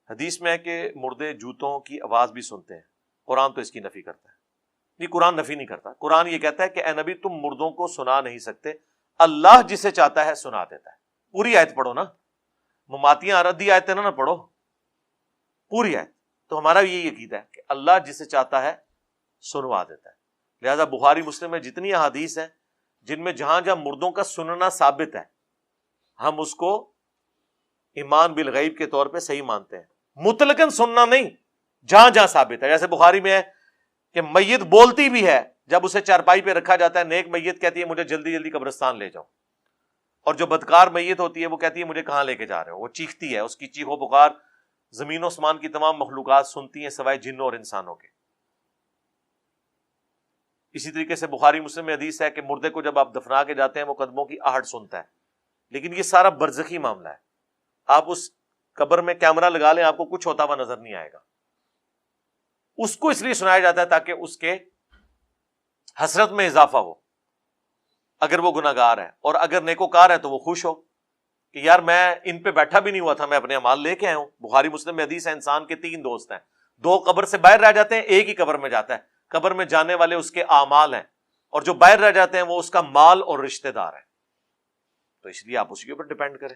حدیث میں ہے کہ مردے جوتوں کی آواز بھی سنتے ہیں، قرآن تو اس کی نفی کرتا ہے۔ نہیں، قرآن نفی نہیں کرتا، قرآن یہ کہتا ہے کہ اے نبی تم مردوں کو سنا نہیں سکتے، اللہ جسے چاہتا ہے سنا دیتا ہے۔ پوری آیت پڑھو نا، مماتیاں ردی آیتیں نہ پڑھو، پوری آیت۔ تو ہمارا یہی عقیدہ ہے کہ اللہ جسے چاہتا ہے سنوا دیتا ہے۔ لہذا بخاری مسلم میں جتنی احادیث ہیں جن میں جہاں جہاں مردوں کا سننا ثابت ہے، ہم اس کو ایمان بالغیب کے طور پہ صحیح مانتے ہیں، مطلقاً سننا نہیں، جہاں جہاں ثابت ہے۔ جیسے بخاری میں ہے کہ میت بولتی بھی ہے، جب اسے چارپائی پہ رکھا جاتا ہے، نیک میت کہتی ہے مجھے جلدی جلدی قبرستان لے جاؤ، اور جو بدکار میت ہوتی ہے وہ کہتی ہے مجھے کہاں لے کے جا رہے ہو، وہ چیختی ہے، اس کی چیخ و پکار زمین و آسمان کی تمام مخلوقات سنتی ہیں سوائے جنوں اور انسانوں کے۔ اسی طریقے سے بخاری مسلم میں حدیث ہے کہ مردے کو جب آپ دفنا کے جاتے ہیں وہ قدموں کی آہٹ سنتا ہے، لیکن یہ سارا برزخی معاملہ ہے، آپ اس قبر میں کیمرہ لگا لیں آپ کو کچھ ہوتا ہوا نظر نہیں آئے گا۔ اس کو اس لیے سنایا جاتا ہے تاکہ اس کے حسرت میں اضافہ ہو، اگر وہ گناہگار ہے، اور اگر نیکوکار ہے تو وہ خوش ہو کہ یار میں ان پہ بیٹھا بھی نہیں ہوا تھا، میں اپنے اعمال لے کے آیا ہوں۔ بخاری مسلم میں حدیث ہے انسان کے 3 دوست ہیں، 2 قبر سے باہر رہ جاتے ہیں، ایک ہی قبر میں جاتا ہے۔ قبر میں جانے والے اس کے اعمال ہیں، اور جو باہر رہ جاتے ہیں وہ اس کا مال اور رشتہ دار ہیں۔ تو اس لیے آپ اسی کے اوپر ڈیپینڈ کریں۔